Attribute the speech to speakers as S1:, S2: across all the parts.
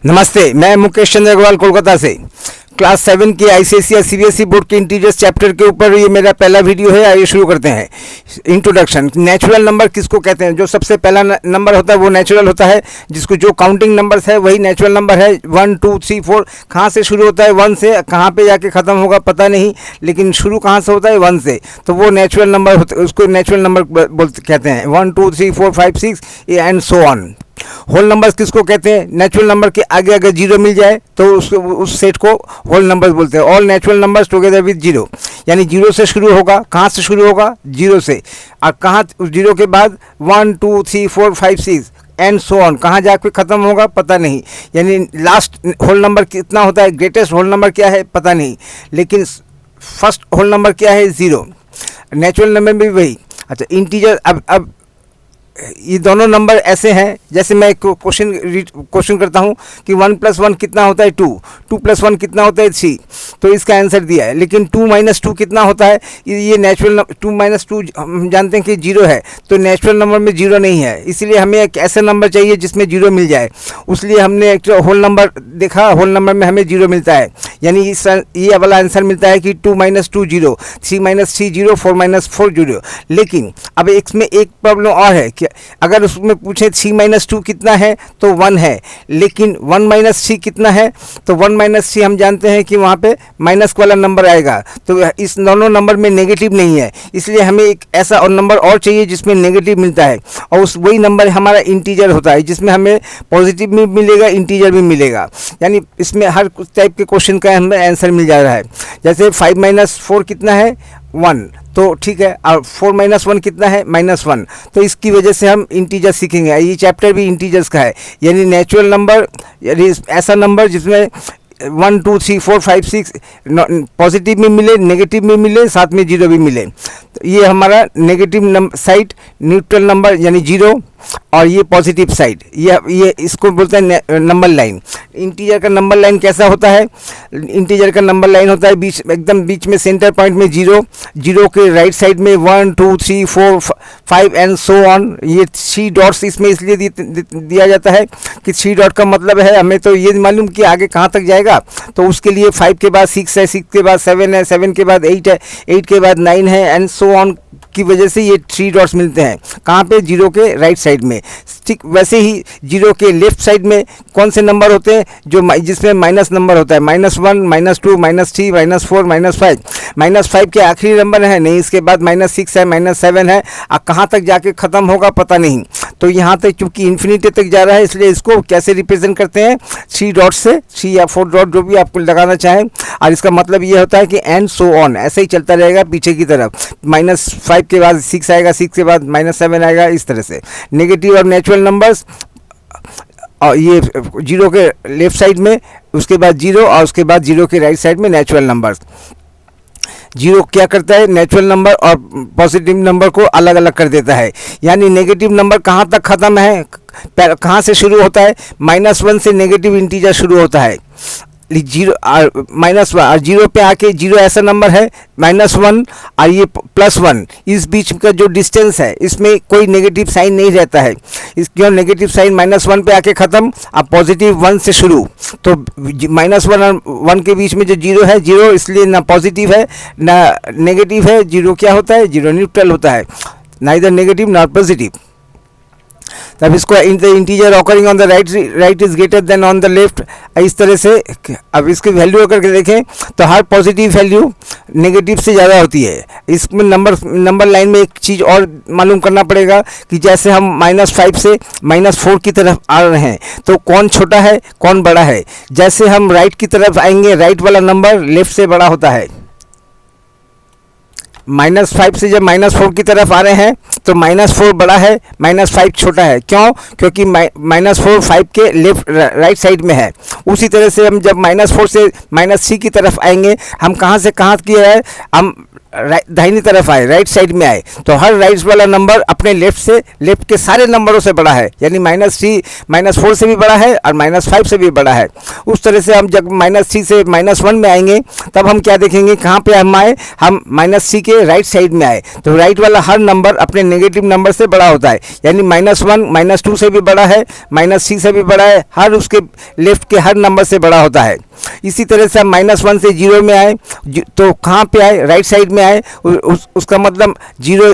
S1: नमस्ते, मैं मुकेश चंद्र अग्रवाल कोलकाता से। क्लास 7 की आईसीएसई या सीबीएसई बोर्ड के इंटीजर्स चैप्टर के ऊपर ये मेरा पहला वीडियो है। आइए शुरू करते हैं। इंट्रोडक्शन। नेचुरल नंबर किसको कहते हैं? जो सबसे पहला नंबर होता है वो नेचुरल होता है, जिसको जो काउंटिंग नंबर्स है वही नेचुरल नंबर है। 1 2 3 4 कहाँ से शुरू होता है? 1 से। कहाँ पे जाके ख़त्म होगा पता नहीं, लेकिन शुरू कहाँ से होता है? 1 से। तो वो नेचुरल नंबर होता है, उसको नेचुरल नंबर बोलते कहते हैं। 1 2 3 4 5 6 and so on. Whole numbers किसको कहते हैं? नेचुरल नंबर के आगे अगर जीरो मिल जाए तो उस सेट को होल नंबर्स बोलते हैं। All natural numbers together with zero, यानी जीरो से शुरू होगा। कहाँ से शुरू होगा? जीरो से। और कहाँ उस जीरो के बाद 1 2 3 4 5 6 एंड सो ऑन, कहाँ जाके ख़त्म होगा पता नहीं। यानी लास्ट होल नंबर कितना होता है? ग्रेटेस्ट होल नंबर क्या है पता नहीं, लेकिन फर्स्ट होल नंबर क्या है? ज़ीरो। नेचुरल नंबर में भी वही। अच्छा, इंटीजर। अब ये दोनों नंबर ऐसे हैं, जैसे मैं क्वेश्चन करता हूँ कि 1 + 1 कितना होता है? 2। 2 + 1 कितना होता है? 3। तो इसका आंसर दिया है। लेकिन 2 - 2 कितना होता है? ये नेचुरल 2 - 2 हम जानते हैं कि जीरो है, तो नेचुरल नंबर में जीरो नहीं है। इसीलिए हमें एक ऐसा नंबर चाहिए जिसमें जीरो मिल जाए। उसलिए हमने एक होल नंबर देखा, होल नंबर में हमें जीरो मिलता है, यानी ये वाला आंसर मिलता है कि 2 - 2 जीरो, 3 - 3 जीरो, 4 - 4 जीरो। लेकिन अब इसमें एक प्रॉब्लम और है कि अगर उसमें पूछे 3 - 2 कितना है तो 1 है, लेकिन 1 - 3 कितना है? तो 1 - 3 हम जानते हैं कि वहाँ पे माइनस वाला नंबर आएगा, तो इस दोनों नंबर में नेगेटिव नहीं है। इसलिए हमें एक ऐसा और नंबर और चाहिए जिसमें नेगेटिव मिलता है, और वही नंबर हमारा इंटीजर होता है, जिसमें हमें पॉजिटिव भी मिलेगा, इंटीजर भी मिलेगा। यानी इसमें हर टाइप के क्वेश्चन का हमें आंसर मिल जा रहा है। जैसे 5 - 4 कितना है? 1। तो ठीक है। और 4 - 1 कितना है? -1। तो इसकी वजह से हम इंटीजर सीखेंगे। ये चैप्टर भी इंटीजर्स का है, यानी नेचुरल नंबर, यानी ऐसा नंबर जिसमें 1 2 3 4 5 6 पॉजिटिव में मिले, नेगेटिव में मिले, साथ में जीरो भी मिले। तो ये हमारा नेगेटिव साइड न्यूट्रल नंबर यानी जीरो, और ये पॉजिटिव साइड, ये इसको बोलते हैं नंबर लाइन। इंटीजर का नंबर लाइन कैसा होता है? इंटीजर का नंबर लाइन होता है एकदम बीच में सेंटर पॉइंट में जीरो, जीरो के राइट साइड में 1 2 3 4 5 एंड सो ऑन। ये 3 डॉट्स इसमें इसलिए दिया जाता है कि 3 डॉट का मतलब है हमें तो ये मालूम कि आगे कहाँ तक जाएगा, तो उसके लिए 5 के बाद 6 है, 6 के बाद 7 है, 7 के बाद 8 है, 8 के बाद 9 है एंड सो ऑन की वजह से ये 3 डॉट्स मिलते हैं। कहाँ पे? जीरो के राइट साइड में। ठीक वैसे ही जीरो के लेफ्ट साइड में कौन से नंबर होते हैं? जो जिसमें माइनस नंबर होता है, -1 -2 -3 -4 -5 -5 के आखिरी नंबर है नहीं, इसके बाद -6 है, -7 है, और कहाँ तक जाके ख़त्म होगा पता नहीं। तो यहाँ तक चूँकि इन्फिनिटी तक जा रहा है, इसलिए इसको कैसे रिप्रेजेंट करते हैं? 3 डॉट से, 3 या 4 डॉट जो भी आपको लगाना चाहें, और इसका मतलब ये होता है कि एंड सो ऑन, ऐसे ही चलता रहेगा पीछे की तरफ। -5 के बाद 6 आएगा, 6 के बाद -7 आएगा, इस तरह से। नेगेटिव और नेचुरल नंबर्स, और ये जीरो के लेफ्ट साइड में, उसके बाद जीरो, और उसके बाद जीरो के राइट साइड में नेचुरल नंबर्स। जीरो क्या करता है? नेचुरल नंबर और पॉजिटिव नंबर को अलग अलग कर देता है। यानी नेगेटिव नंबर कहाँ तक ख़त्म है, कहाँ से शुरू होता है? -1 से नेगेटिव इंटीजर शुरू होता है। जीरो -1 और जीरो पे आके, जीरो ऐसा नंबर है, -1 और ये +1, इस बीच का जो डिस्टेंस है इसमें कोई नेगेटिव साइन नहीं रहता है। इस क्यों? नेगेटिव साइन -1 पे आके ख़त्म, अब पॉजिटिव 1 से शुरू। तो -1 और 1 के बीच में जो जीरो है, जीरो इसलिए ना पॉजिटिव है ना नेगेटिव है। जीरो क्या होता है? जीरो न्यूट्रल होता है, नाइदर नेगेटिव नॉट पॉजिटिव। तब इसको integer occurring on the right is greater than on the left, इस तरह से। अब इसकी वैल्यू करके देखें तो हर पॉजिटिव वैल्यू नेगेटिव से ज़्यादा होती है। इसमें नंबर लाइन में एक चीज़ और मालूम करना पड़ेगा कि जैसे हम -5 से -4 की तरफ आ रहे हैं, तो कौन छोटा है कौन बड़ा है? जैसे हम राइट की तरफ आएंगे, राइट वाला नंबर लेफ्ट से बड़ा होता है। -5 से जब -4 की तरफ आ रहे हैं तो -4 बड़ा है, -5 छोटा है। क्यों? क्योंकि -4 5 के राइट साइड में है। उसी तरह से हम जब -4 से -3 की तरफ आएंगे, हम कहाँ से कहाँ किया है? हम दाहिनी तरफ आए, राइट साइड में आए, तो हर राइट वाला नंबर अपने लेफ्ट के सारे नंबरों से बड़ा है, यानी -3 -4 से भी बड़ा है और -5 से भी बड़ा है। उस तरह से हम जब -3 से -1 में आएंगे तब हम क्या देखेंगे, कहाँ पे हम आए, हम -3 के राइट साइड में आए, तो राइट वाला हर नंबर अपने नेगेटिव नंबर से बड़ा होता है, यानी -1 -2 से भी बड़ा है, -3 से भी बड़ा है, हर उसके लेफ्ट के हर नंबर से बड़ा होता है। इसी तरह से हम -1 से 0 में आए, तो कहाँ पे आए, राइट साइड में आए, उसका मतलब 0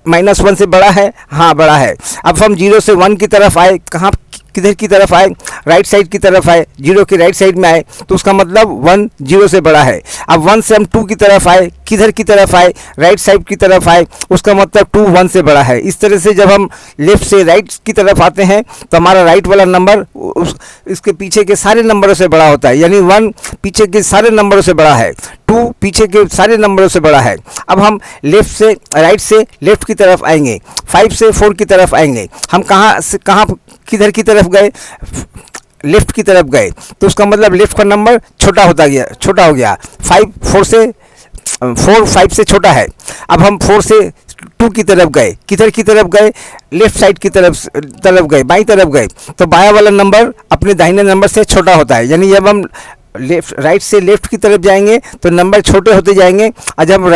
S1: -1 से बड़ा है, हाँ बड़ा है। अब हम 0 से 1 की तरफ आए, कहाँ किधर की तरफ आए, राइट साइड की तरफ आए, 0 के राइट साइड में आए, तो उसका मतलब 1 0 से बड़ा है। अब 1 से हम 2 की तरफ आए, किधर की तरफ आए, राइट साइड की तरफ आए, उसका मतलब 2 1 से बड़ा है। इस तरह से जब हम लेफ्ट से राइट की तरफ आते हैं तो हमारा राइट वाला नंबर इसके पीछे के सारे नंबरों से बड़ा होता है, यानी 1 पीछे के सारे नंबरों से बड़ा है, 2 पीछे के सारे नंबरों से बड़ा है। अब हम लेफ्ट से राइट से लेफ्ट की तरफ आएंगे, 5 से 4 की तरफ आएंगे, हम कहाँ से कहाँ किधर की तरफ गए, लेफ्ट की तरफ गए, तो उसका मतलब लेफ्ट का नंबर छोटा हो गया। 4 5 से छोटा है। अब हम 4 से 2 की तरफ गए, किधर की तरफ गए, लेफ्ट साइड की तरफ गए, बाईं तरफ गए, तो बायां वाला नंबर अपने दाहिने नंबर से छोटा होता है, यानी जब हम राइट से लेफ्ट की तरफ जाएंगे तो नंबर छोटे होते जाएंगे, और जब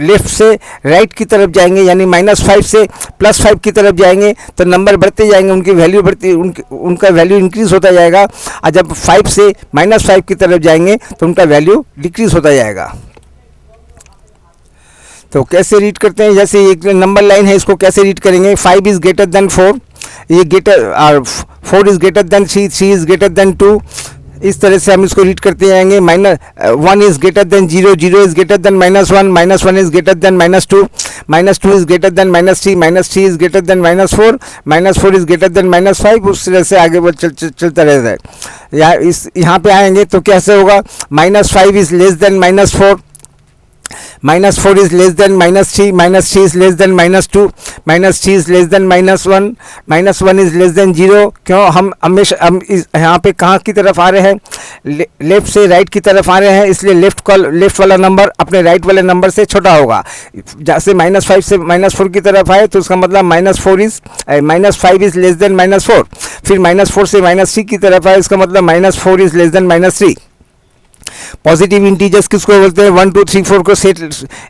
S1: लेफ्ट से राइट की तरफ जाएंगे यानी -5 से +5 की तरफ जाएंगे तो नंबर बढ़ते जाएंगे, उनकी वैल्यू उनका वैल्यू इंक्रीज होता जाएगा, और जब 5 से -5 की तरफ जाएंगे तो उनका वैल्यू डिक्रीज होता जाएगा। तो कैसे रीड करते हैं, जैसे एक नंबर लाइन है, इसको कैसे रीड करेंगे, 5 इज़ ग्रेटर देन 4, ये और 4 is greater than 3, 3 is greater than 2, इस तरह से हम इसको रीड करते जाएंगे। -1 is greater then 0, 0 is greater then -1, -1 is greater than -2, -2 is greater than -3, -3 is greater then -4, -4 is greater then -5, उस तरह से आगे वो चलता रहता है। यहाँ पे आएंगे तो कैसे होगा, -5 is less than -4, -4 is less than -3, -3 is less than -2, -3 is less than -1, -1 is less than 0। क्यों हम हमेशा हम यहाँ पे कहाँ की तरफ आ रहे हैं, लेफ्ट से राइट की तरफ आ रहे हैं, इसलिए लेफ्ट वाला नंबर अपने राइट वाले नंबर से छोटा होगा। जैसे -5 से -4 की तरफ आए तो उसका मतलब -5 इज लेस देन -4, फिर -4 से -3 की तरफ आए, इसका मतलब -4 is less then -3। Positive integers किसको बोलते हैं, 1 2 3 4 को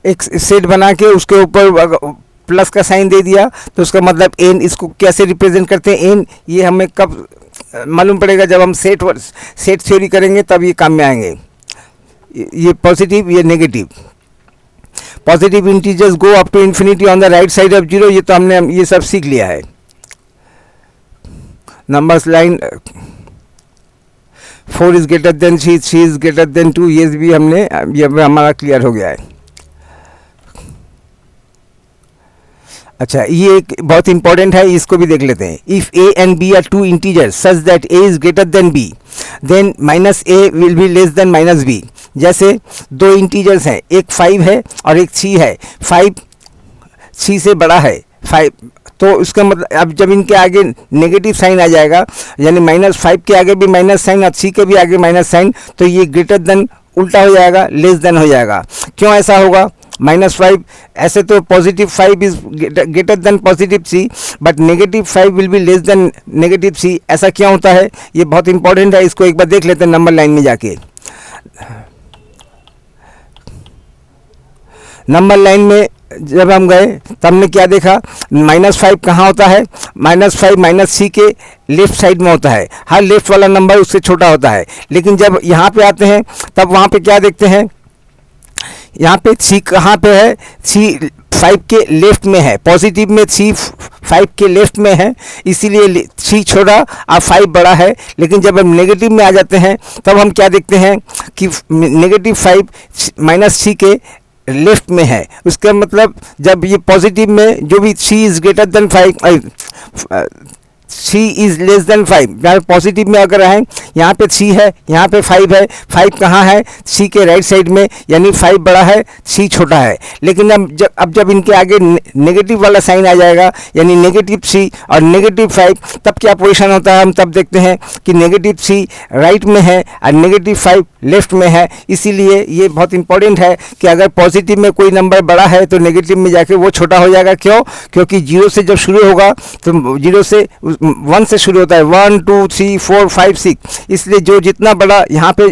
S1: एक सेट बना के उसके ऊपर प्लस का साइन दे दिया तो उसका मतलब n, इसको कैसे रिप्रेजेंट करते हैं n, ये हमें कब मालूम पड़ेगा, जब हम सेट थ्योरी करेंगे तब ये काम में आएंगे। ये पॉजिटिव, ये negative. Positive integers go up to infinity on the right side of 0, ये तो हमने ये सब सीख लिया है। Numbers line 4 is greater than 3, 3 is greater than 2, ये भी ये हमारा क्लियर हो गया है। अच्छा, ये एक बहुत इंपॉर्टेंट है, इसको भी देख लेते हैं। If a and b are 2 integers such that a is greater than b, then -a will be less than -b। जैसे 2 इंटीजर्स हैं, एक 5 है और एक 3 है, 5 3 से बड़ा है, 5, तो उसका मतलब अब जब इनके आगे नेगेटिव साइन आ जाएगा, यानी -5 के आगे भी माइनस साइन और 3 के भी आगे माइनस साइन, तो ये ग्रेटर देन उल्टा हो जाएगा, लेस देन हो जाएगा। क्यों ऐसा होगा, -5 ऐसे तो +5 is greater than +3, but -5 will be less then -3, ऐसा क्या होता है, ये बहुत इंपॉर्टेंट है, इसको एक बार देख लेते हैं नंबर लाइन में जाके। नंबर लाइन में जब हम गए तब हमने क्या देखा, -5 कहाँ होता है, -5 -3 के लेफ्ट साइड में होता है, हर लेफ्ट वाला नंबर उससे छोटा होता है। लेकिन जब यहाँ पे आते हैं तब वहाँ पे क्या देखते हैं, यहाँ पे 3 कहाँ पे है, 3 5 के लेफ्ट में है, पॉजिटिव में 3 5 के लेफ्ट में है, इसीलिए 3 छोटा और 5 बड़ा है। लेकिन जब हम नेगेटिव में आ जाते हैं तब हम क्या देखते हैं कि -5 -3 के लेफ्ट में है, उसका मतलब जब ये पॉजिटिव में जो भी 3 is greater then 5, 3 is less then 5, यहाँ पॉजिटिव में अगर है, यहाँ पे 3 है, यहाँ पे 5 है, 5 कहाँ है, 3 के राइट साइड में, यानी 5 बड़ा है, 3 छोटा है। लेकिन अब जब इनके आगे नेगेटिव वाला साइन आ जाएगा, यानी नेगेटिव 3 और नेगेटिव 5, तब क्या पोजीशन होता है, हम तब देखते हैं कि नेगेटिव 3 राइट में है और नेगेटिव 5 लेफ्ट में है। इसीलिए ये बहुत इंपॉर्टेंट है कि अगर पॉजिटिव में कोई नंबर बड़ा है तो नेगेटिव में जाके वो छोटा हो जाएगा। क्यों? क्योंकि 0 से जब शुरू होगा तो 0 से 1 से शुरू होता है, 1 2 3 4 5 6, इसलिए जो जितना बड़ा यहाँ पे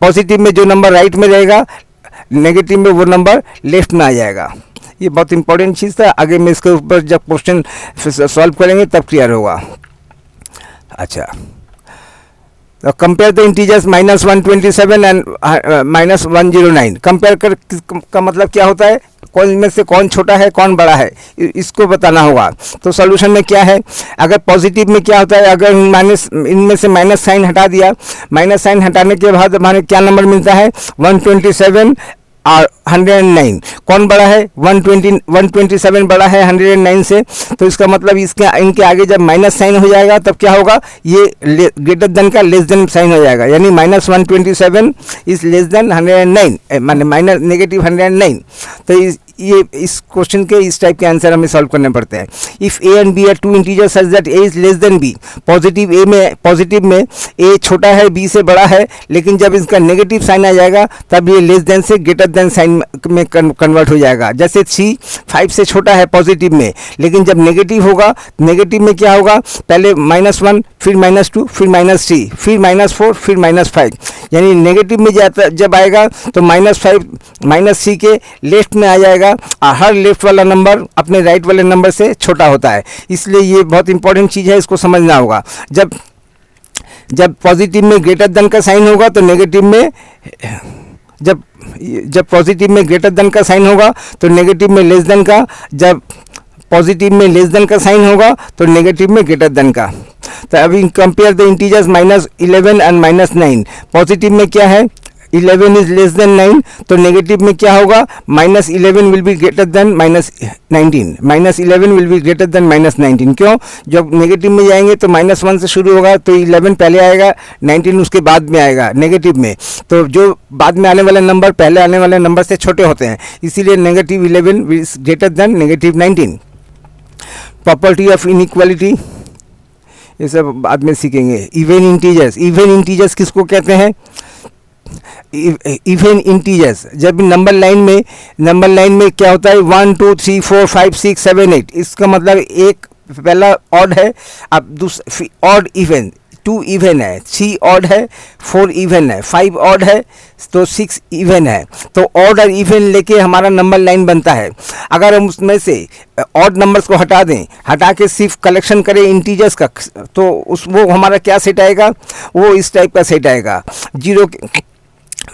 S1: पॉजिटिव में जो नंबर राइट में रहेगा, नेगेटिव में वो नंबर लेफ्ट में आ जाएगा। ये बहुत इंपॉर्टेंट चीज़ था, आगे में इसके ऊपर जब क्वेश्चन सॉल्व करेंगे तब क्लियर होगा। अच्छा, तो compare the integers -127 and -109। Compare कर का मतलब क्या होता है, कौन में से कौन छोटा है कौन बड़ा है, इसको बताना होगा। तो सॉल्यूशन में क्या है, अगर पॉजिटिव में क्या होता है, अगर इनमें से माइनस साइन हटा दिया, माइनस साइन हटाने के बाद हमारे क्या नंबर मिलता है, 127 और 109। कौन बड़ा है, 127 बड़ा है 109 से, तो इसका मतलब इनके आगे जब माइनस साइन हो जाएगा तब क्या होगा, ये ग्रेटर देन का लेस देन साइन हो जाएगा, यानी -127 इज लेस देन 109, माने माइनस नेगेटिव 109। तो ये इस क्वेश्चन के इस टाइप के आंसर हमें सॉल्व करने पड़ते हैं। If a and b are two integer such that a is less than b, positive में ए छोटा है बी से बड़ा है, लेकिन जब इसका नेगेटिव साइन आ जाएगा तब ये लेस देन से ग्रेटर देन साइन में कन्वर्ट हो जाएगा। जैसे 3 5 से छोटा है पॉजिटिव में, लेकिन जब नेगेटिव होगा, नेगेटिव में क्या होगा, पहले -1 फिर -2 फिर -3 फिर -4 फिर -5, यानी नेगेटिव में जब आएगा तो -5 -3 के लेफ्ट में आ जाएगा, और हर लेफ्ट वाला नंबर अपने राइट वाले नंबर से छोटा होता है। इसलिए ये बहुत इंपॉर्टेंट चीज़ है, इसको समझना होगा। जब पॉजिटिव में ग्रेटर देन का साइन होगा तो नेगेटिव में, जब पॉजिटिव में ग्रेटर देन का साइन होगा तो नेगेटिव में लेस देन का, जब पॉजिटिव में लेस देन का साइन होगा तो नेगेटिव में ग्रेटर देन का। तो अभी compare the integers -11 and -9। Positive में क्या है, 11 इज लेस देन 9, तो नेगेटिव में क्या होगा, -11 will be greater than -19, -11 will be greater than -19। क्यों? जब नेगेटिव में जाएंगे तो -1 से शुरू होगा, तो 11 पहले आएगा, 19 उसके बाद में आएगा नेगेटिव में। तो जो बाद में आने वाले नंबर पहले आने वाले नंबर से छोटे होते हैं, इसीलिए -11 is greater than -19। Property of inequality ये सब बाद में सीखेंगे। इवन इंटीजर्स किसको कहते हैं, इवन इंटीजर्स जब नंबर लाइन में क्या होता है, 1 2 3 4 5 6 7 8, इसका मतलब एक पहला ऑड है, अब दूसरा ऑड इवन, 2 इवन है, 3 ऑड है, 4 इवन है, 5 ऑड है, तो 6 इवन है। तो ऑड और इवन लेके हमारा नंबर लाइन बनता है। अगर हम उसमें से ऑड नंबर्स को हटा दें, हटा के सिर्फ कलेक्शन करें इंटीजर्स का, तो वो हमारा क्या सेट आएगा, वो इस टाइप का सेट आएगा।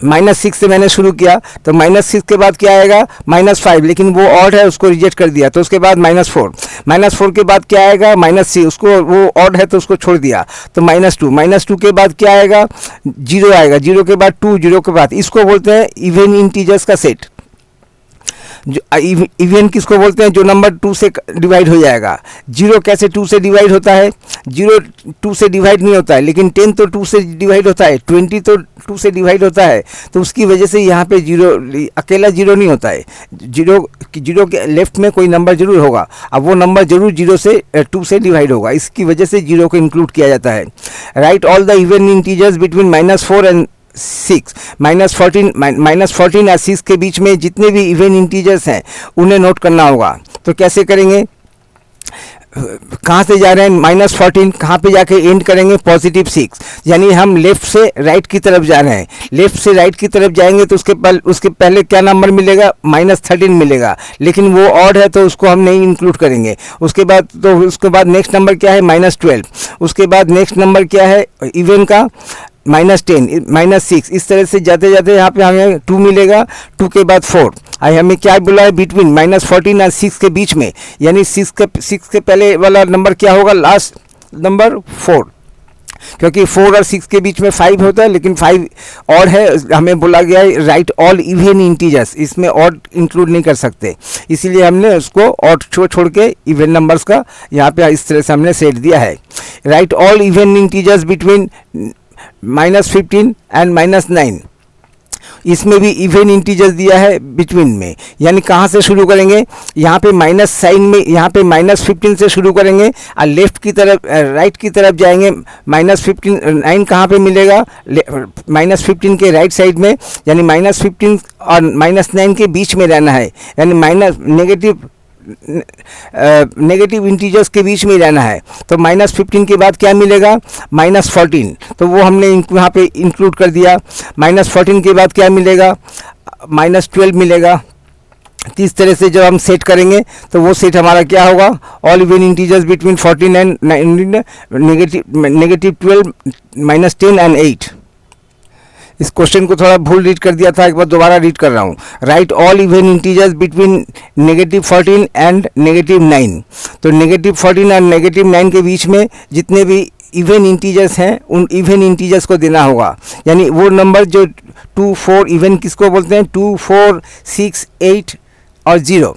S1: -6 से मैंने शुरू किया, तो -6 के बाद क्या आएगा, -5, लेकिन वो ऑड है उसको रिजेक्ट कर दिया, तो उसके बाद -4 के बाद क्या आएगा, -3, उसको वो ऑड है तो उसको छोड़ दिया, तो -2 के बाद क्या आएगा, 0 आएगा, 0 के बाद 2, 0 के बाद, इसको बोलते हैं इवन इंटीजर्स का सेट। जो इवन किसको बोलते हैं, जो नंबर 2 से डिवाइड हो जाएगा। 0 कैसे 2 से डिवाइड होता है, 0 2 से डिवाइड नहीं होता है, लेकिन 10 तो 2 से डिवाइड होता है, 20 तो 2 से डिवाइड होता है, तो उसकी वजह से यहाँ पे 0 अकेला 0 नहीं होता है, 0 के लेफ्ट में कोई नंबर जरूर होगा, अब वो नंबर जरूर 2 से डिवाइड होगा, इसकी वजह से 0 को इंक्लूड किया जाता है। Right all the even integers between -4 and 6, -14 और 6 के बीच में जितने भी इवन इंटीजर्स हैं उन्हें नोट करना होगा। तो कैसे करेंगे, कहाँ से जा रहे हैं, -14 कहाँ पे जाके एंड करेंगे, +6, यानी हम लेफ्ट से राइट की तरफ जा रहे हैं। लेफ्ट से राइट की तरफ जाएंगे तो उसके पहले क्या नंबर मिलेगा, -13 मिलेगा, लेकिन वो ऑड है तो उसको हम नहीं इंक्लूड करेंगे। उसके बाद नेक्स्ट नंबर क्या है, -12, उसके बाद नेक्स्ट नंबर क्या है इवन का, -10, -6, इस तरह से जाते जाते यहाँ पे हमें 2 मिलेगा, 2 के बाद 4, आई हमें क्या बोला है, बिटवीन -14 और 6 के बीच में, यानी 6 के पहले वाला नंबर क्या होगा, लास्ट नंबर 4। क्योंकि 4 और 6 के बीच में 5 होता है, लेकिन 5 ऑड है, हमें बोला गया है राइट ऑल इवन इंटीजर्स, इसमें ऑड इंक्लूड नहीं कर सकते, इसीलिए हमने उसको ऑड छोड़ के इवन नंबर्स का यहाँ पे इस तरह से हमने सेट दिया है। Right all even integers between -15 and -9, इसमें भी इवन इंटीजर्स दिया है बिटवीन में, यानी कहाँ से शुरू करेंगे, यहाँ पे माइनस साइन में, यहाँ पे -15 से शुरू करेंगे और लेफ्ट की तरफ राइट की तरफ जाएंगे। -15 9 कहाँ पे मिलेगा, -15 के राइट साइड में, यानी -15 और -9 के बीच में रहना है, यानी नेगेटिव इंटीजर्स के बीच में रहना है। तो -15 के बाद क्या मिलेगा, -14, तो वो हमने यहाँ पे इंक्लूड कर दिया। -14 के बाद क्या मिलेगा, -12 मिलेगा। तो इस तरह से जब हम सेट करेंगे तो वो सेट हमारा क्या होगा, all even integers between 14 and -12 -10 and 8। इस क्वेश्चन को थोड़ा भूल रीड कर दिया था, एक बार दोबारा रीड कर रहा हूँ। Right all even integers between -14 and -9। तो -14 और -9 के बीच में जितने भी इवन इंटीजर्स हैं उन इवन इंटीजर्स को देना होगा, यानी वो नंबर जो 2 4 इवन किसको बोलते हैं, 2 4 6 8 और 0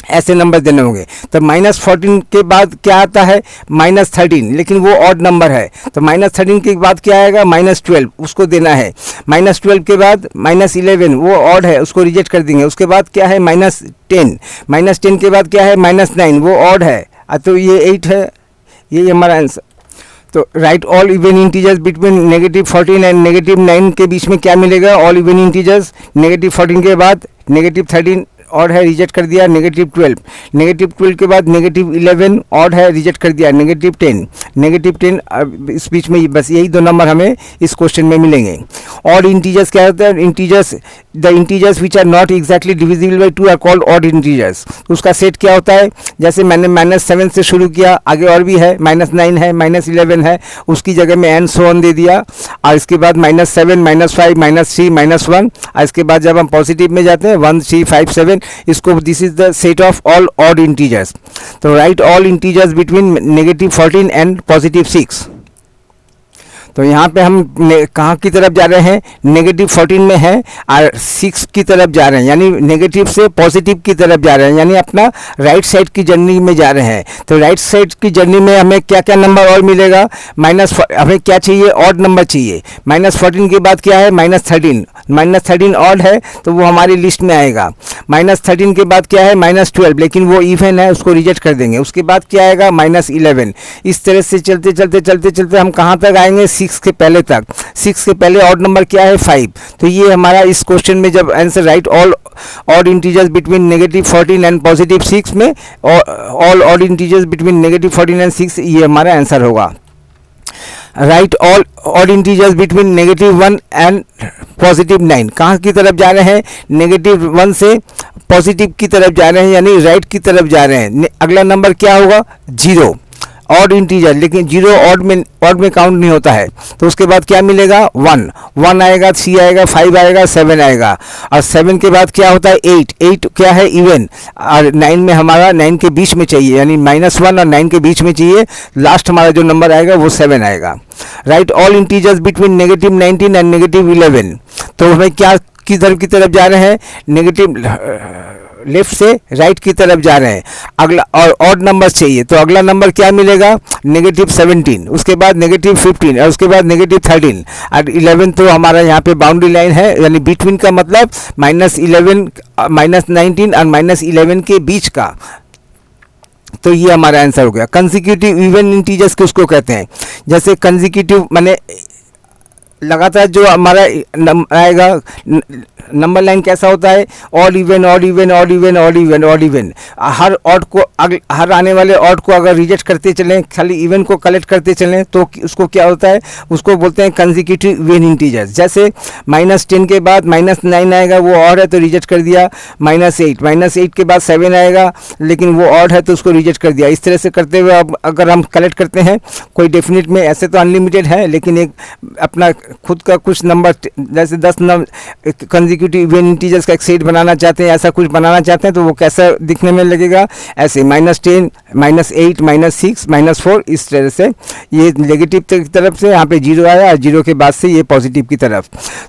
S1: ऐसे नंबर देने होंगे। तो -14 के बाद क्या आता है, -13, लेकिन वो ऑड नंबर है, तो -13 के बाद क्या आएगा, -12, उसको देना है। -12 के बाद -11, वो ऑड है, उसको रिजेक्ट कर देंगे। उसके बाद क्या है, -10 के बाद क्या है, -9, वो ऑड है, तो ये 8 है, ये हमारा आंसर। तो right all even integers between -14 and -9 के बीच में क्या मिलेगा, ऑल इवन इंटीजर्स। -14 के बाद -13 ऑड है, रिजेक्ट कर दिया। -12 के बाद -11 ऑड है, रिजेक्ट कर दिया। -10 इस बीच में बस यही दो नंबर हमें इस क्वेश्चन में मिलेंगे। ऑड इंटीजर्स क्या होता है, the integers which are not exactly divisible by 2 are called odd integers. उसका सेट क्या होता है, जैसे मैंने -7 से शुरू किया, आगे और भी है, -9 है, -11 है, उसकी जगह में एंड सो ऑन दे दिया, और इसके बाद -7 -5 -3 -1, और इसके बाद जब हम पॉजिटिव में जाते हैं 1 3 5 7, इसको this is the set of all odd integers. तो right all integers between -14 and +6। तो यहाँ पे हम कहाँ की तरफ जा रहे हैं, -14 में है और 6 की तरफ जा रहे हैं, यानी नेगेटिव से पॉजिटिव की तरफ जा रहे हैं, यानी अपना राइट साइड की जर्नी में जा रहे हैं। तो राइट साइड की जर्नी में हमें क्या क्या नंबर और मिलेगा, हमें क्या चाहिए, ऑड नंबर चाहिए। -14 के बाद क्या है, -13 ऑड है, तो वो हमारी लिस्ट में आएगा। -13 के बाद क्या है, -12, लेकिन वो इवन है, उसको रिजेक्ट कर देंगे। उसके बाद क्या आएगा, -11। इस तरह से चलते हम कहाँ तक आएंगे, 6 के पहले तक। 6 के पहले ऑड नंबर क्या है, 5। तो ये हमारा इस क्वेश्चन में जब answer right all odd integers between -14 and +6 में, all odd integers between -14 and 6, ये हमारा आंसर होगा। Right all odd integers between -1 and +9। कहाँ की तरफ जा रहे हैं, -1 से पॉजिटिव की तरफ जा रहे हैं, यानी राइट की तरफ जा रहे हैं। अगला नंबर क्या होगा, 0, ऑड इंटीजर, लेकिन 0 ऑड में काउंट नहीं होता है। तो उसके बाद क्या मिलेगा, 1 आएगा, 3 आएगा, 5 आएगा, 7 आएगा, और 7 के बाद क्या होता है, 8 क्या है, इवन, और 9 में हमारा 9 के बीच में चाहिए, यानी -1 और 9 के बीच में चाहिए। लास्ट हमारा जो नंबर आएगा वो 7 आएगा। Right all integers between -19 and -11। तो हमें क्या किधर की तरफ जा रहे हैं, नेगेटिव लेफ्ट से राइट की तरफ जा रहे हैं। अगला और ऑड नंबर चाहिए, तो अगला नंबर क्या मिलेगा, -17, उसके बाद -15, और उसके बाद -13 और 11। तो हमारा यहाँ पे बाउंड्री लाइन है, यानी बिटवीन का मतलब -11 -19 और -11 के बीच का। तो ये हमारा आंसर हो गया। कंसेक्यूटिव इवन इंटीजर्स किसको कहते हैं, जैसे कंसेक्यूटिव माने लगातार जो हमारा आएगा, नंबर लाइन कैसा होता है, odd even odd even odd even odd even odd even. हर ऑड को हर आने वाले ऑड को अगर रिजेक्ट करते चलें, खाली इवन को कलेक्ट करते चलें, तो उसको क्या होता है, उसको बोलते हैं कंसेक्यूटिव इवन इंटीजर्स। जैसे -10 के बाद -9 आएगा, वो ऑड है तो रिजेक्ट कर दिया। -8 के बाद 7 आएगा, लेकिन वो ऑड है तो उसको रिजेक्ट कर दिया। इस तरह से करते हुए अब अगर हम कलेक्ट करते हैं कोई डेफिनेट में, ऐसे तो अनलिमिटेड है, लेकिन एक अपना खुद का कुछ नंबर जैसे 10 नंबर कंसेक्यूटिव इवन इंटीजर्स का एक सेट बनाना चाहते हैं, ऐसा कुछ बनाना चाहते हैं, तो वो कैसा दिखने में लगेगा, ऐसे -10, -8, -6, -4, इस तरह से ये नेगेटिव की तरफ से यहाँ पे 0 आया और 0 के बाद से ये पॉजिटिव की तरफ।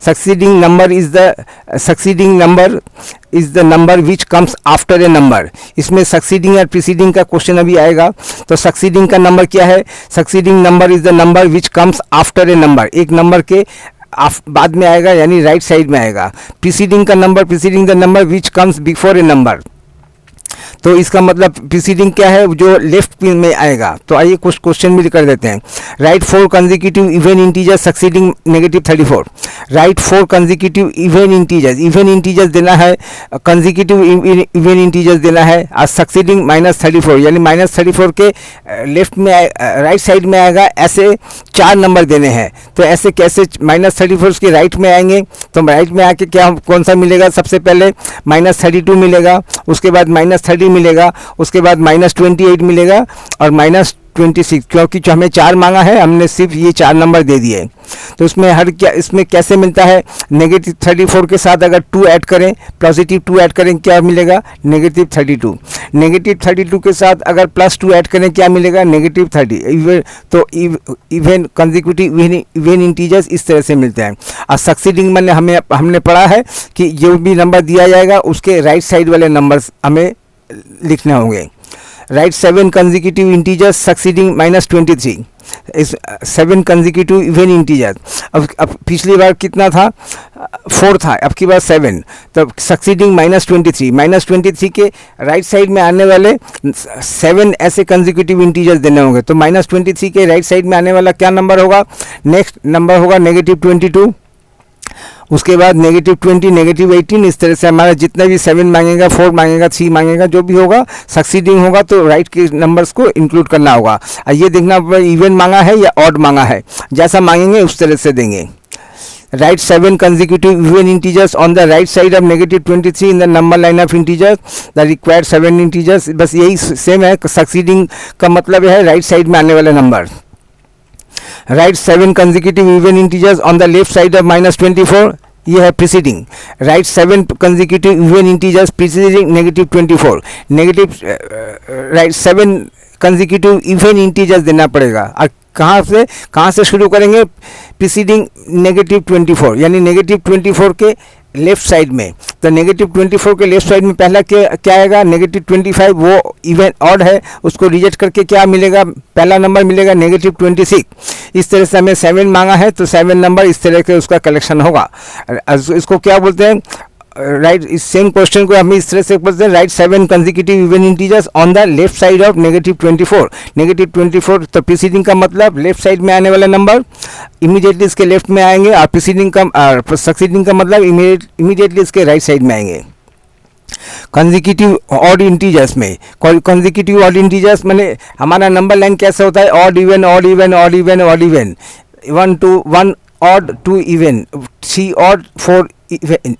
S1: Succeeding number is the number which comes after a number. इसमें सक्सीडिंग और प्रीसीडिंग का क्वेश्चन अभी आएगा। तो सक्सीडिंग का नंबर क्या है? Succeeding number is the number which comes after a number, एक नंबर के बाद में आएगा, यानी राइट साइड में आएगा। Preceding the number which comes before A number, तो इसका मतलब प्रीसीडिंग क्या है, जो लेफ्ट में आएगा। तो आइए कुछ क्वेश्चन भी कर देते हैं। Right 4 consecutive even integers succeeding -34। Right 4 consecutive even integers देना है, कंसेक्यूटिव इवन इंटीजर्स देना है, और सक्सीडिंग -34 यानी -34 के लेफ्ट में राइट साइड में आएगा। ऐसे 4 नंबर देने हैं, तो ऐसे कैसे -34 के राइट में आएंगे? तो राइट में आके क्या कौन सा मिलेगा? सबसे पहले -32 मिलेगा, उसके बाद -30 मिलेगा, उसके बाद -28 मिलेगा और -26, क्योंकि जो हमें 4 मांगा है हमने सिर्फ ये 4 नंबर दे दिए। तो इसमें कैसे मिलता है? -34 के साथ अगर 2 ऐड करें, +2 ऐड करें, क्या मिलेगा? -32। -32 के साथ अगर +2 ऐड करें, क्या मिलेगा? -30। तो इवन कंसेक्यूटिव इवन इंटीजर्स इस तरह से मिलते हैं। और सक्सीडिंग में हमने पढ़ा है कि जो भी नंबर दिया जाएगा उसके राइट साइड वाले नंबर्स हमें लिखने होंगे। राइट 7 कंसेक्यूटिव इंटीजर्स सक्सीडिंग -23, इस 7 कंसेक्यूटिव इवन इंटीजर्स। अब पिछली बार कितना था? 4 था, अब की बार 7, तो सक्सीडिंग -23 के राइट साइड में आने वाले 7 ऐसे कंसेक्यूटिव इंटीजर्स देने होंगे। तो -23 के राइट साइड में आने वाला क्या नंबर होगा? नेक्स्ट नंबर होगा -22, उसके बाद -20, -18, इस तरह से हमारा जितना भी 7 मांगेगा, 4 मांगेगा, 3 मांगेगा, जो भी होगा सक्सीडिंग होगा तो राइट के नंबर्स को इंक्लूड करना होगा। ये देखना इवन मांगा है या ऑड मांगा है, जैसा मांगेंगे उस तरह से देंगे। Right 7 consecutive even integers on the right side of -23 in the number line of integers, the required 7 integers। बस यही सेम है, सक्सीडिंग का मतलब है राइट साइड में आने वाले number. Right 7 consecutive even integers on the left side of -24, ये है preceding. Right 7 consecutive even integers preceding -24, right 7 consecutive even integers देना पड़ेगा। और कहाँ से शुरू करेंगे? प्रीसीडिंग -24 यानी -24 के लेफ्ट साइड में। तो -24 के लेफ्ट साइड में पहला क्या आएगा? -25, वो इवन ऑड है, उसको रिजेक्ट करके क्या मिलेगा? पहला नंबर मिलेगा -26। इस तरह से हमें 7 मांगा है, तो 7 नंबर इस तरह के उसका कलेक्शन होगा। इसको क्या बोलते हैं? राइट इस सेम क्वेश्चन को हम इस तरह से बोलते हैं, right 7 consecutive even integers on the left side of -24। -24 तो प्रीसीडिंग का मतलब लेफ्ट साइड में आने वाले नंबर इमीडिएटली इसके लेफ्ट में आएंगे, और प्रीसीडिंग का सक्सीडिंग का मतलब इमीडिएटली इसके राइट साइड में आएंगे। कंसेक्यूटिव ऑड इंटीजर्स में, कंसेक्यूटिव ऑड इंटीजर्स माने हमारा नंबर लाइन कैसा होता है? Odd even, odd even, odd even, odd even, 1 to 1 odd, 2 even, 3 odd, 4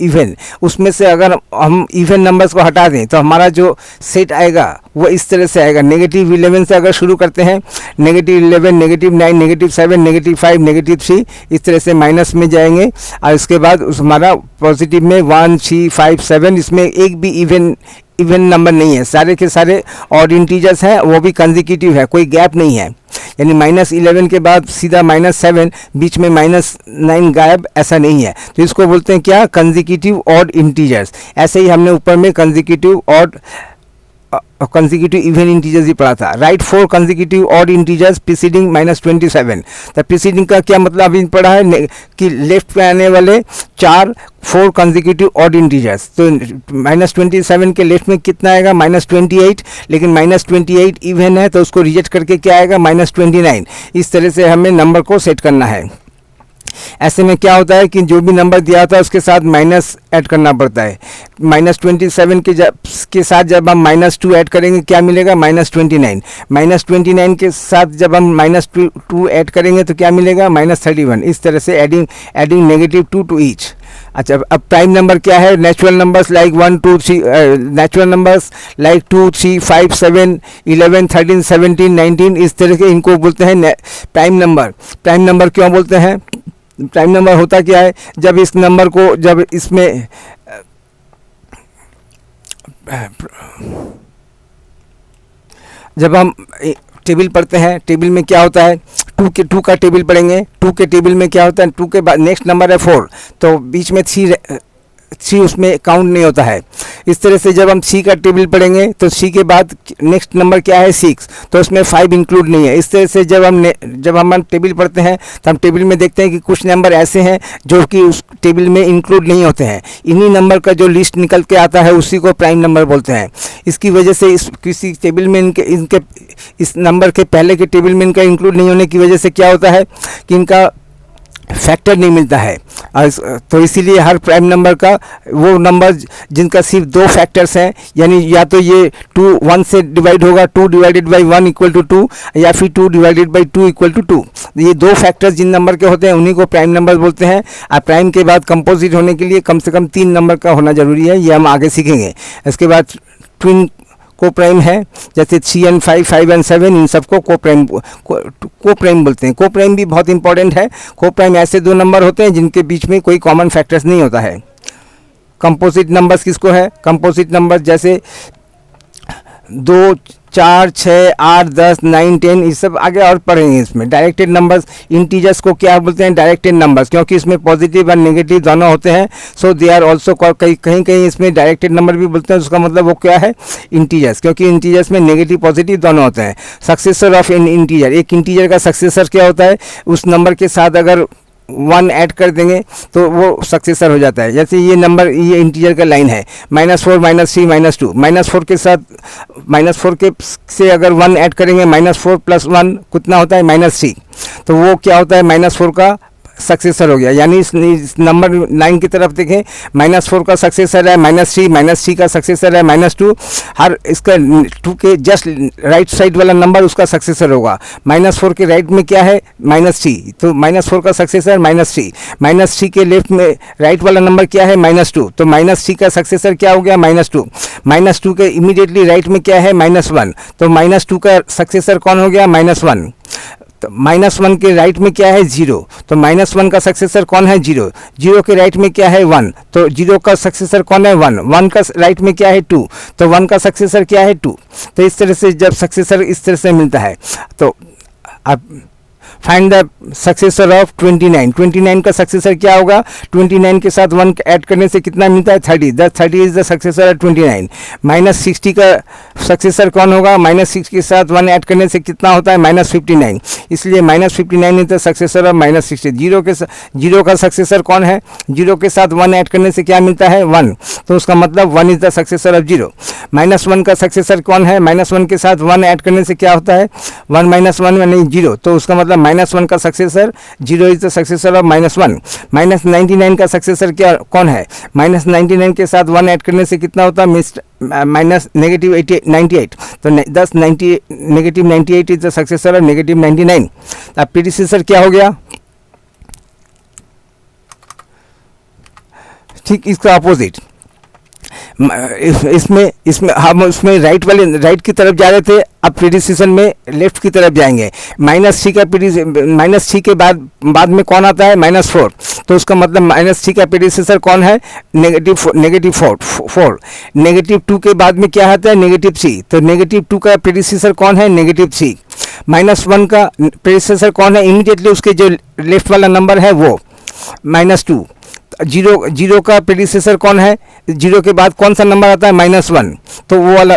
S1: even. उसमें से अगर हम इवन नंबर्स को हटा दें तो हमारा जो सेट आएगा वो इस तरह से आएगा। -11 से अगर शुरू करते हैं, -11, -9, -7, -5, -3, इस तरह से माइनस में जाएंगे। और इसके बाद हमारा पॉजिटिव में 1, 3, 5, 7, इसमें एक भी इवन नंबर नहीं है, सारे के सारे ऑड इंटीजर्स हैं, वो भी कंसेक्यूटिव है, कोई गैप नहीं है। यानी -11 के बाद सीधा -7, बीच में -9 गायब, ऐसा नहीं है। तो इसको बोलते हैं क्या? Consecutive odd integers. ऐसे ही हमने ऊपर में consecutive odd consecutive even integers ही पढ़ा था। Right 4 consecutive odd integers preceding -27। तो प्रीसीडिंग का क्या मतलब अभी पढ़ा है कि लेफ्ट में आने वाले 4 consecutive ऑड इंटीजर्स। तो -27 के लेफ्ट में कितना आएगा? -28, लेकिन -28 इवन है तो उसको रिजेक्ट करके क्या आएगा? -29। इस तरह से हमें नंबर को सेट करना है। ऐसे में क्या होता है कि जो भी नंबर दिया होता है उसके साथ माइनस ऐड करना पड़ता है। -27 के साथ जब हम -2 ऐड करेंगे क्या मिलेगा? -29। -29 के साथ जब हम -2 ऐड करेंगे तो क्या मिलेगा? -31। इस तरह से एडिंग -2 टू ईच। अच्छा, अब प्राइम नंबर क्या है? Natural numbers like 1, 2, 3, natural numbers like 2, 3, 5, 7, 11, 13, 17, 19, इस तरह के इनको बोलते हैं प्राइम नंबर। प्राइम नंबर क्यों बोलते हैं? प्राइम नंबर होता क्या है, जब इस नंबर को, जब इसमें जब हम टेबल पढ़ते हैं, टेबल में क्या होता है, टू का टेबल पढ़ेंगे, टू के टेबल में क्या होता है, टू के बाद नेक्स्ट नंबर है 4, तो बीच में थ्री उसमें काउंट नहीं होता है। इस तरह से जब हम सी का टेबल पढ़ेंगे तो सी के बाद नेक्स्ट नंबर क्या है 6, तो उसमें 5 इंक्लूड नहीं है। इस तरह से जब हम टेबल पढ़ते हैं तो हम टेबल में देखते हैं कि कुछ नंबर ऐसे हैं जो कि उस टेबल में इंक्लूड नहीं होते हैं। इन्हीं नंबर का जो लिस्ट निकल के आता है उसी को प्राइम नंबर बोलते हैं। इसकी वजह से इस किसी टेबल में इनके इस नंबर के पहले के टेबल में इनका इंक्लूड नहीं होने की वजह से क्या होता है कि इनका फैक्टर नहीं मिलता है। तो इसीलिए हर प्राइम नंबर का वो नंबर जिनका सिर्फ 2 फैक्टर्स हैं, यानी या तो ये 2 1 से डिवाइड होगा, 2 डिवाइडेड बाई 1 इक्वल टू 2, या फिर 2 डिवाइडेड बाई 2 इक्वल टू 2। ये 2 फैक्टर्स जिन नंबर के होते हैं उन्हीं को प्राइम नंबर बोलते हैं। और प्राइम के बाद कंपोजिट होने के लिए कम से कम 3 नंबर का होना जरूरी है, ये हम आगे सीखेंगे। इसके बाद ट्विन को प्राइम है, जैसे 3 and 5, 5 and 7, इन सबको को प्राइम बोलते हैं। को प्राइम भी बहुत इंपॉर्टेंट है। को प्राइम ऐसे 2 नंबर होते हैं जिनके बीच में कोई कॉमन फैक्टर्स नहीं होता है। कंपोजिट नंबर्स किसको है, कंपोजिट नंबर जैसे 2 4 6 8 10 9 10, ये सब आगे और पढ़ेंगे। इसमें डायरेक्टेड नंबर्स, इंटीजर्स को क्या बोलते हैं, डायरेक्टेड नंबर्स, क्योंकि इसमें पॉजिटिव और नेगेटिव दोनों होते हैं। सो दे आर ऑल्सो कहीं इसमें डायरेक्टेड नंबर भी बोलते हैं। उसका मतलब वो क्या है, इंटीजर्स, क्योंकि इंटीजर्स में नेगेटिव पॉजिटिव दोनों होते हैं। सक्सेसर ऑफ एन इंटीजर, एक इंटीजर का सक्सेसर क्या होता है, उस नंबर के साथ अगर 1 ऐड कर देंगे तो वो सक्सेसर हो जाता है। जैसे ये नंबर, ये इंटीजर का लाइन है, -4 -3 -2, -4 के साथ -4 के से अगर 1 ऐड करेंगे, -4 + 1 कितना होता है, -3, तो वो क्या होता है, -4 का सक्सेसर हो गया। यानी इस नंबर 9 की तरफ देखें, -4 का सक्सेसर है -3, -3 का सक्सेसर है -2, हर इसका 2 के जस्ट राइट साइड वाला नंबर उसका सक्सेसर होगा। -4 के राइट में क्या है, -3, तो -4 का सक्सेसर -3, -3 के लेफ्ट में राइट वाला नंबर क्या है, -2, तो -3 का सक्सेसर क्या हो गया, -2, -2 के इमीडिएटली राइट में क्या है, -1, तो -2 का सक्सेसर कौन हो गया, -1। तो -1 के राइट में क्या है, 0, तो -1 का सक्सेसर कौन है, 0, 0 के राइट में क्या है, 1, तो 0 का सक्सेसर कौन है, 1, 1 का राइट में क्या है, 2, तो 1 का सक्सेसर क्या है, 2। तो इस तरह से जब सक्सेसर इस तरह से मिलता है, तो अब फाइंड द सक्सेसर ऑफ 29। 29 का सक्सेसर क्या होगा, 29 के साथ 1 ऐड करने से कितना मिलता है, 30, 30 इज द सक्सेसर ऑफ 29। -60 का सक्सेसर कौन होगा, -6 के साथ 1 ऐड करने से कितना होता है, -59, इसलिए -59 इज द सक्सेसर ऑफ -60। 0 का सक्सेसर कौन है, 0 के साथ 1 ऐड करने से क्या मिलता है, 1, तो उसका मतलब 1 इज द सक्सेसर ऑफ 0। -1 का सक्सेसर कौन है, -1 के साथ 1 ऐड करने से क्या होता है, 1 - 1 यानी 0, तो उसका मतलब -1 का successor 0 is the successor of -1। -99 का सक्सेसर क्या कौन है, -99 के साथ 1 ऐड करने से कितना होता है, -98, तो -98 इज द सक्सेसर ऑफ -99। अब प्रीडिसेसर क्या हो गया, ठीक इसका अपोजिट। इसमें हम उसमें राइट की तरफ जा रहे थे, अब प्रीडिसेशन में लेफ्ट की तरफ जाएंगे। -3 के बाद में कौन आता है, -4, तो उसका मतलब -3 का प्रीडिसेसर कौन है, -4। -2 के बाद में क्या आता है, -3, तो -2 का प्रीडिसेसर कौन है, -3। -1 का प्रीडिसेसर कौन है, इमीडिएटली उसके जो लेफ्ट वाला नंबर है वो -2। 0 का प्रीडिसेसर कौन है, 0 के बाद कौन सा नंबर आता है, -1, तो वो वाला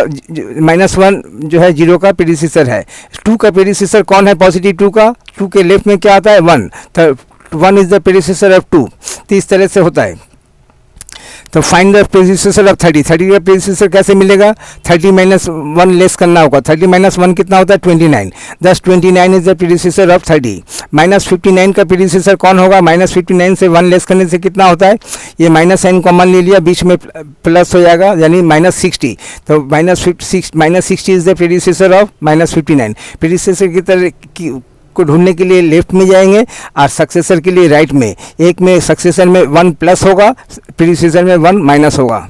S1: -1 जो है 0 का प्रीडिसेसर है। 2 का प्रीडिसेसर कौन है, पॉजिटिव 2 का, 2 के लेफ्ट में क्या आता है, 1, तो 1 इज द प्रीडिसेसर ऑफ 2। तो इस तरह से होता है। तो फाइंड द प्रीडिसेसर ऑफ 30। 30 का प्रीडिसेसर कैसे मिलेगा, 30 - 1 लेस करना होगा, 30 - 1 कितना होता है, 29, दस 29 इज द प्रीडिसेसर ऑफ 30। -59 का प्रीडिसेसर कौन होगा, -59 से 1 लेस करने से कितना होता है, ये -n कॉमन ले लिया, बीच में प्लस हो जाएगा, यानी -60, तो -60 is the predecessor of -59। Predecessor की तरह को ढूंढने के लिए लेफ्ट में जाएंगे और सक्सेसर के लिए राइट में। एक में सक्सेसर में 1 प्लस होगा, प्रीडिसेसर में 1 माइनस होगा।